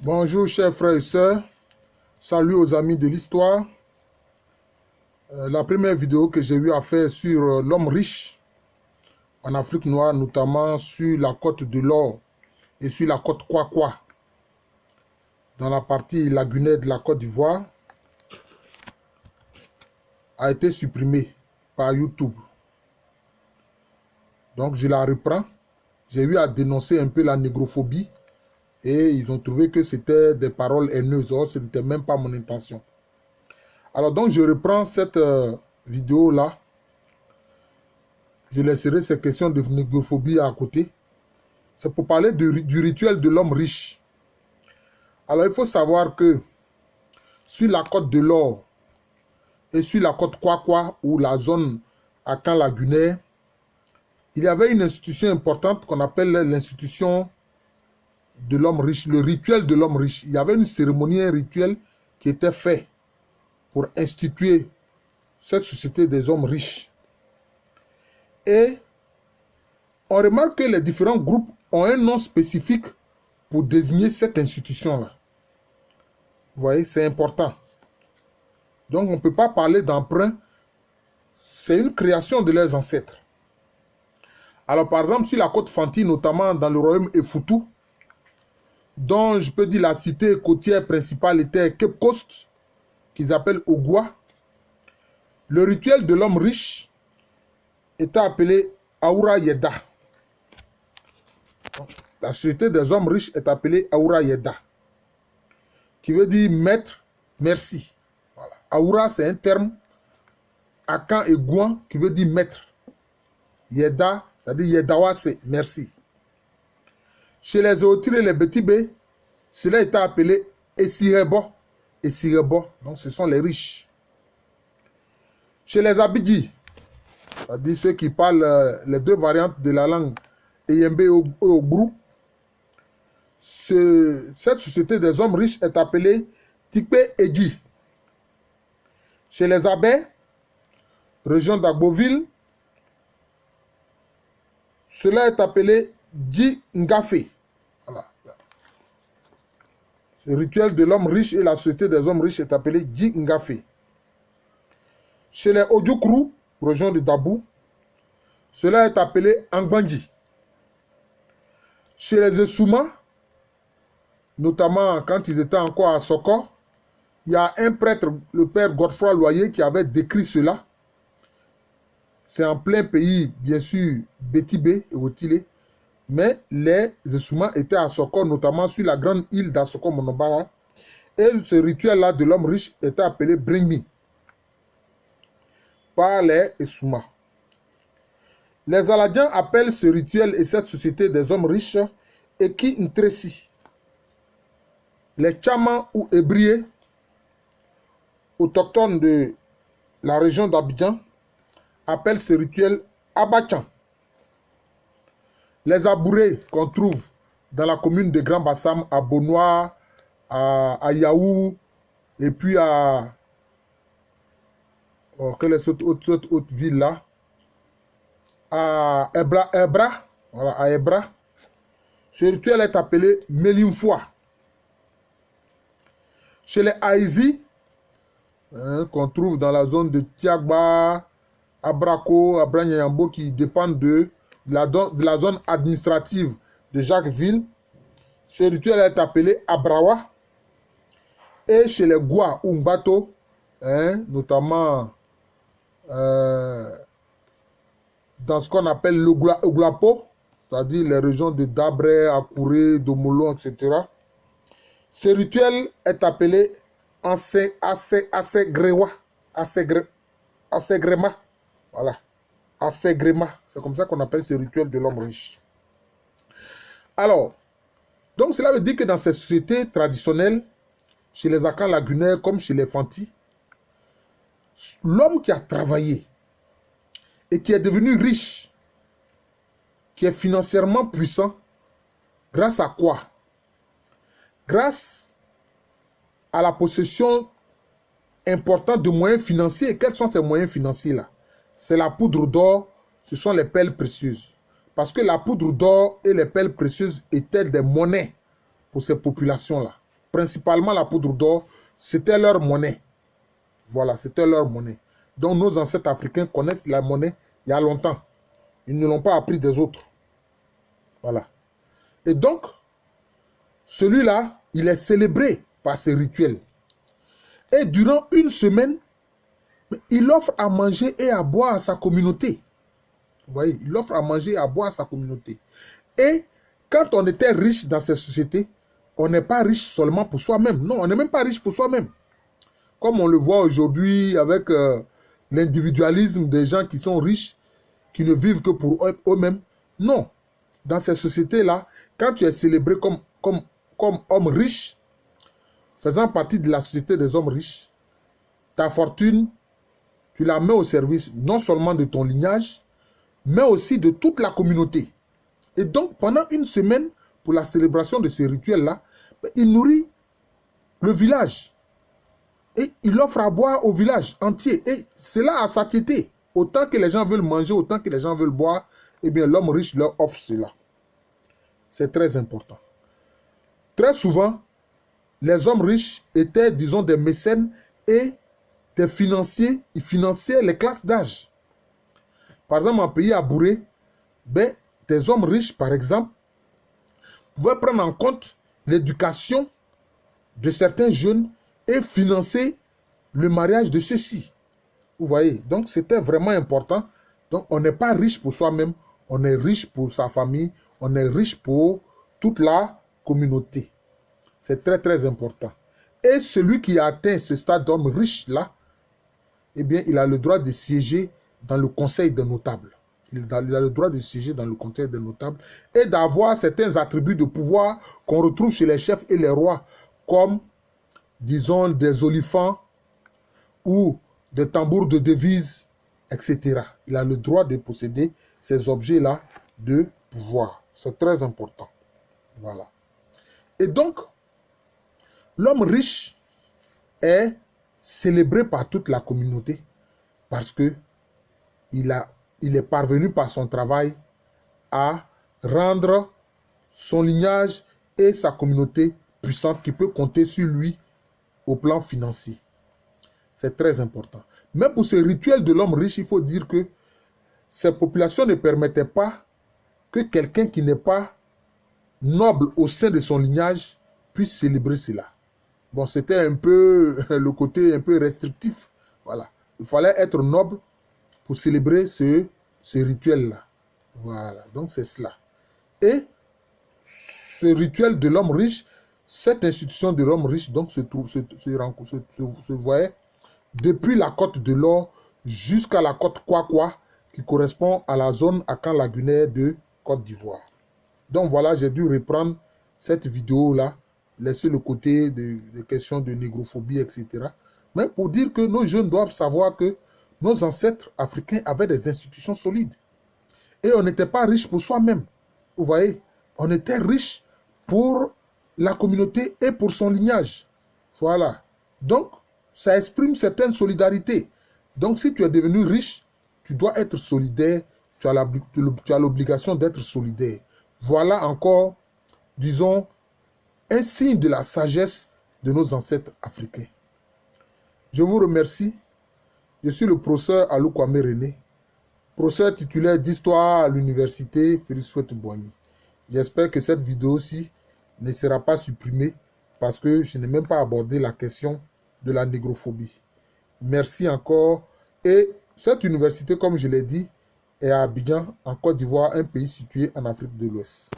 Bonjour chers frères et sœurs, salut aux amis de l'histoire. La première vidéo que j'ai eu à faire sur l'homme riche en Afrique noire, notamment sur la côte de l'Or et sur la côte Kwakwa, dans la partie lagunaire de la Côte d'Ivoire, a été supprimée par YouTube. Donc je la reprends. J'ai eu à dénoncer un peu la négrophobie et ils ont trouvé que c'était des paroles haineuses. Or, ce n'était même pas mon intention. Alors donc je reprends cette vidéo-là. Je laisserai ces questions de négrophobie à côté. C'est pour parler du rituel de l'homme riche. Alors il faut savoir que sur la côte de l'Or et sur la côte Kwakwa, ou la zone à Camp lagunaire, il y avait une institution importante qu'on appelle l'institution de l'homme riche, le rituel de l'homme riche. Il y avait une cérémonie, un rituel qui était fait pour instituer cette société des hommes riches. Et on remarque que les différents groupes ont un nom spécifique pour désigner cette institution-là. Vous voyez, c'est important. Donc on ne peut pas parler d'emprunt. C'est une création de leurs ancêtres. Alors par exemple, sur la côte Fanti, notamment dans le royaume Efoutou, dont je peux dire la cité côtière principale était Cape Coast, qu'ils appellent Ogua, le rituel de l'homme riche était appelé Aoura Yeda. La société des hommes riches est appelée Aoura Yeda, qui veut dire maître, merci. Voilà. Aoura, c'est un terme Akan et Gouan qui veut dire maître. Yeda, c'est-à-dire Yedawa, c'est merci. Chez les Otir et les Betibé, cela était appelé Esirebo. Esirebo, donc ce sont les riches. Chez les Abidji, c'est-à-dire ceux qui parlent les deux variantes de la langue Eyembe et Obrou, cette société des hommes riches est appelée Tikpe Edji. Chez les Abé, région d'Agboville, cela est appelé Dji Ngafé. Voilà. Le rituel de l'homme riche et la société des hommes riches est appelé Dji Ngafé. Chez les Odjokrou, région de Dabou, cela est appelé Angbandji. Chez les Essouma, notamment quand ils étaient encore à Soko, il y a un prêtre, le père Godefroy Loyer, qui avait décrit cela. C'est en plein pays, bien sûr, Betibé et Otile. Mais les Essouma étaient à Soko, notamment sur la grande île d'Asoko Monobara. Et ce rituel-là de l'homme riche était appelé Bringmi par les Essouma. Les Aladiens appellent ce rituel et cette société des hommes riches Eki Ntresi. Les Tchaman ou Hébriés, autochtones de la région d'Abidjan, appellent ce rituel Abachan. Les Abourés qu'on trouve dans la commune de Grand Bassam, à Bonois, à Yaou, et puis à... quelle est cette autre ville là? À Ebra, voilà, à Ebra. Ce rituel est appelé Melimfoua. Chez les Haïzi, qu'on trouve dans la zone de Tiagba, Abrako, Abranyayambo, qui dépendent de la zone administrative de Jacquesville, ce rituel est appelé Abrawa. Et chez les Goua ou Mbato, notamment dans ce qu'on appelle l'Oglapo, c'est-à-dire les régions de Dabré, Akouré, Domolo, etc. Ce rituel est appelé Assegrema. Voilà. Assegrema. C'est comme ça qu'on appelle ce rituel de l'homme riche. Alors, donc cela veut dire que dans ces sociétés traditionnelles, chez les Akans lagunaires comme chez les Fanti, l'homme qui a travaillé et qui est devenu riche, qui est financièrement puissant, grâce à quoi? Grâce à la possession importante de moyens financiers. Et quels sont ces moyens financiers-là? C'est la poudre d'or, ce sont les perles précieuses. Parce que la poudre d'or et les perles précieuses étaient des monnaies pour ces populations-là. principalement la poudre d'or, c'était leur monnaie. Voilà, c'était leur monnaie. Donc nos ancêtres africains connaissent la monnaie il y a longtemps. Ils ne l'ont pas appris des autres. Voilà. Et donc, celui-là, il est célébré par ces rituels. Et durant une semaine, il offre à manger et à boire à sa communauté. Vous voyez, il offre à manger et à boire à sa communauté. Et quand on était riche dans ces sociétés, on n'est pas riche seulement pour soi-même. Non, on n'est même pas riche pour soi-même. Comme on le voit aujourd'hui avec l'individualisme des gens qui sont riches, qui ne vivent que pour eux-mêmes. Non. Dans ces sociétés-là, quand tu es célébré comme homme riche, faisant partie de la société des hommes riches, ta fortune, tu la mets au service non seulement de ton lignage, mais aussi de toute la communauté. Et donc, pendant une semaine, pour la célébration de ces rituels-là, il nourrit le village. Et il offre à boire au village entier. Et cela à satiété. Autant que les gens veulent manger, autant que les gens veulent boire, eh bien, l'homme riche leur offre cela. C'est très important. Très souvent, les hommes riches étaient, disons, des mécènes et des financiers. Ils finançaient les classes d'âge. Par exemple, en pays abouré, ben, des hommes riches, par exemple, pouvaient prendre en compte l'éducation de certains jeunes et financer le mariage de ceux-ci. Vous voyez, donc c'était vraiment important. Donc on n'est pas riche pour soi-même, on est riche pour sa famille, on est riche pour toute la communauté. C'est très très important. Et celui qui a atteint ce stade d'homme riche là, eh bien il a le droit de siéger dans le conseil des notables. Il a le droit de siéger dans le conseil des notables et d'avoir certains attributs de pouvoir qu'on retrouve chez les chefs et les rois, comme, disons, des olifants ou des tambours de devises, etc. Il a le droit de posséder ces objets-là de pouvoir. C'est très important. Voilà. Et donc, l'homme riche est célébré par toute la communauté parce que il est parvenu par son travail à rendre son lignage et sa communauté puissante qui peut compter sur lui au plan financier. C'est très important. Mais pour ce rituel de l'homme riche, il faut dire que ces populations ne permettaient pas que quelqu'un qui n'est pas noble au sein de son lignage puisse célébrer cela. Bon, c'était un peu le côté un peu restrictif. Voilà. Il fallait être noble pour célébrer ce rituel-là. Voilà. Donc, c'est cela. Et ce rituel de l'homme riche, cette institution de l'homme riche, donc, se voyait depuis la côte de l'Or jusqu'à la côte Kwakwa, qui correspond à la zone akan-lagunaire de Côte d'Ivoire. Donc voilà, j'ai dû reprendre cette vidéo-là, laisser le côté des questions de négrophobie, etc. Mais pour dire que nos jeunes doivent savoir que nos ancêtres africains avaient des institutions solides. Et on n'était pas riche pour soi-même. Vous voyez, on était riche pour la communauté et pour son lignage. Voilà. Donc, ça exprime certaines solidarités. Donc, si tu es devenu riche, tu dois être solidaire. Tu as l'obligation d'être solidaire. Voilà encore, disons, un signe de la sagesse de nos ancêtres africains. Je vous remercie. Je suis le professeur Alou Kwame René, professeur titulaire d'histoire à l'université Félix Houphouët-Boigny. J'espère que cette vidéo-ci ne sera pas supprimée parce que je n'ai même pas abordé la question de la négrophobie. Merci encore. Et cette université, comme je l'ai dit, est à Abidjan, en Côte d'Ivoire, un pays situé en Afrique de l'Ouest.